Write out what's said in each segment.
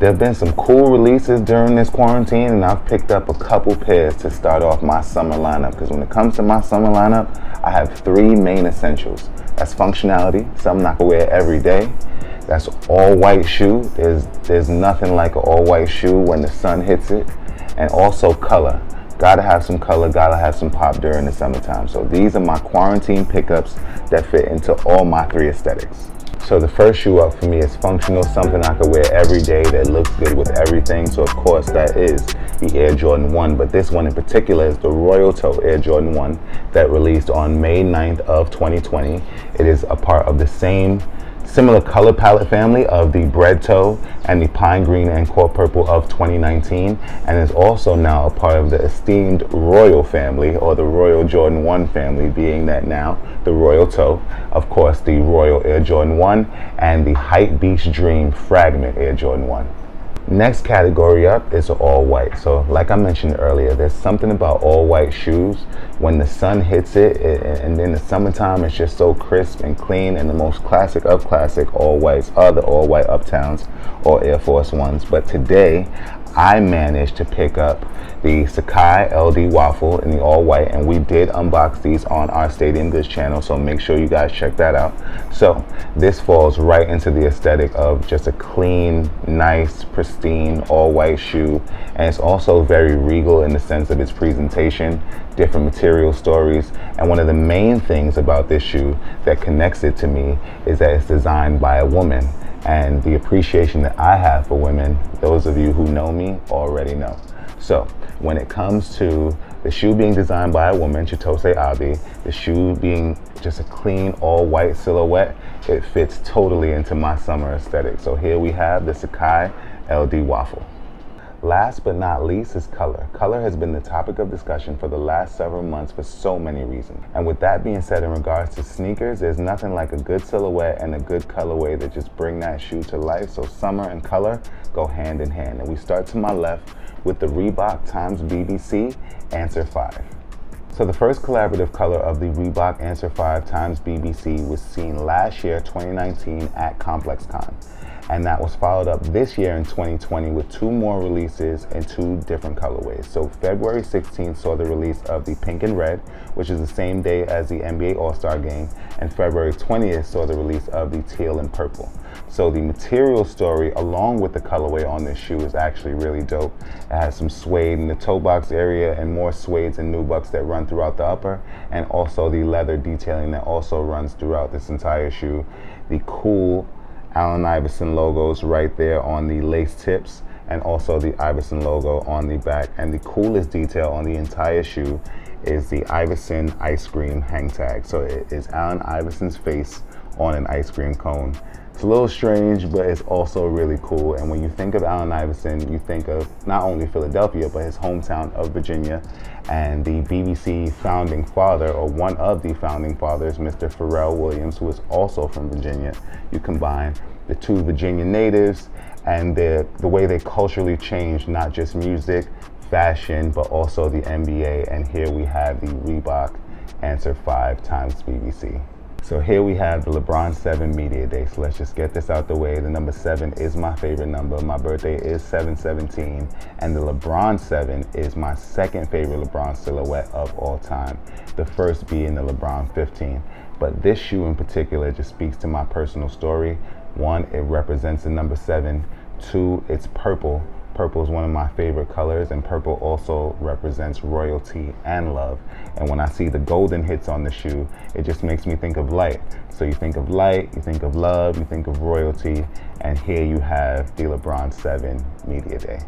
There have been some cool releases during this quarantine, and I've picked up a couple pairs to start off my summer lineup, because when it comes to my summer lineup, I have three main essentials. That's functionality, something I can wear every day. That's all white shoe. There's nothing like an all white shoe when the sun hits it. And also color. Gotta have some color, gotta have some pop during the summertime. So these are my quarantine pickups that fit into all my three aesthetics. So the first shoe up for me is functional, something I could wear every day that looks good with everything. So of course that is the Air Jordan 1, but this one in particular is the Royal Toe Air Jordan 1 that released on May 9th of 2020. It is a part of the similar color palette family of the Bread Toe and the Pine Green and Core Purple of 2019, and is also now a part of the esteemed Royal family, or the Royal Jordan 1 family, being that now the Royal Toe, of course the Royal Air Jordan 1, and the Hype Beach Dream Fragment Air Jordan 1. Next category up is all white. So like I mentioned earlier, there's something about all white shoes. When the sun hits it, and in the summertime, it's just so crisp and clean, and the most classic of classic all whites are the all white Uptowns or Air Force Ones. But today, I managed to pick up the Sacai LDWaffle in the all white, and we did unbox these on our Stadium Goods channel, so make sure you guys check that out. So this falls right into the aesthetic of just a clean, nice, pristine all white shoe, and it's also very regal in the sense of its presentation, different material stories, and one of the main things about this shoe that connects it to me is that it's designed by a woman. And the appreciation that I have for women, those of you who know me already know. So when it comes to the shoe being designed by a woman, Sacai LDWaffle, the shoe being just a clean all white silhouette, it fits totally into my summer aesthetic. So here we have the Sacai LDWaffle. Last but not least is color. Color has been the topic of discussion for the last several months for so many reasons. And with that being said, in regards to sneakers, there's nothing like a good silhouette and a good colorway that just bring that shoe to life. So summer and color go hand in hand. And we start to my left with the Reebok x BBC Answer 5. So the first collaborative color of the Reebok Answer 5 x BBC was seen last year, 2019, at ComplexCon. And that was followed up this year in 2020 with two more releases in two different colorways. So February 16th saw the release of the pink and red, which is the same day as the NBA All-Star Game, and February 20th saw the release of the teal and purple. So the material story along with the colorway on this shoe is actually really dope. It has some suede in the toe box area and more suedes and nubucks that run throughout the upper, and also the leather detailing that also runs throughout this entire shoe. The cool Allen Iverson logos right there on the lace tips, and also the Iverson logo on the back. And the coolest detail on the entire shoe is the Iverson ice cream hang tag. So it is Allen Iverson's face on an ice cream cone. It's a little strange, but it's also really cool. And when you think of Allen Iverson, you think of not only Philadelphia, but his hometown of Virginia. And the BBC founding father, or one of the founding fathers, Mr. Pharrell Williams, who is also from Virginia. You combine the two Virginia natives and the way they culturally changed, not just music, fashion, but also the NBA. And here we have the Reebok Answer 5 x BBC. So here we have the LeBron 7 Media Day. So let's just get this out the way. The number 7 is my favorite number. My birthday is 7/17, and the LeBron 7 is my second favorite LeBron silhouette of all time. The first being the LeBron 15. But this shoe in particular just speaks to my personal story. One, it represents the number 7. Two, it's purple. Purple is one of my favorite colors, and purple also represents royalty and love. And when I see the golden hits on the shoe, it just makes me think of light. So you think of light, you think of love, you think of royalty, and here you have the LeBron 7 Media Day.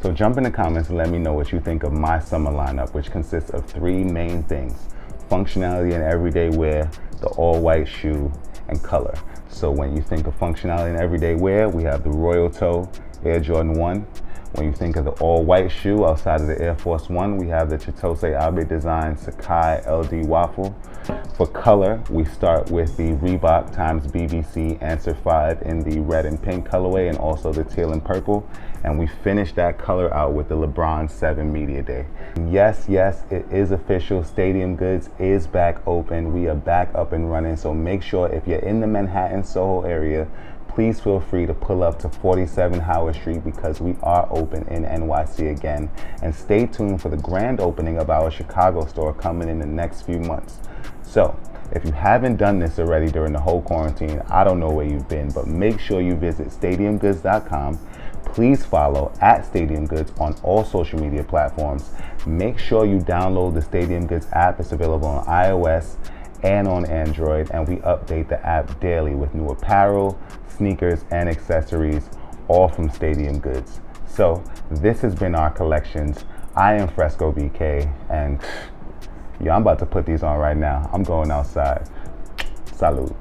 So jump in the comments and let me know what you think of my summer lineup, which consists of three main things: functionality and everyday wear, the all white shoe, and color. So when you think of functionality and everyday wear, we have the Royal Toe Air Jordan 1. When you think of the all-white shoe outside of the Air Force 1, we have the Sacai LDWaffle design Sacai LDWaffle. For color, we start with the Reebok x BBC Answer 5 in the red and pink colorway, and also the teal and purple. And we finish that color out with the LeBron 7 Media Day. Yes, it is official. Stadium Goods is back open. We are back up and running. So make sure if you're in the Manhattan, Soho area, please feel free to pull up to 47 Howard Street because we are open in NYC again. And stay tuned for the grand opening of our Chicago store coming in the next few months. So, if you haven't done this already during the whole quarantine, I don't know where you've been, but make sure you visit stadiumgoods.com. Please follow @StadiumGoods on all social media platforms. Make sure you download the Stadium Goods app. It's available on iOS and on Android, and we update the app daily with new apparel, sneakers, and accessories, all from Stadium Goods. So this has been our collections. I am Fresco BK, and I'm about to put these on right now. I'm going outside. Salud.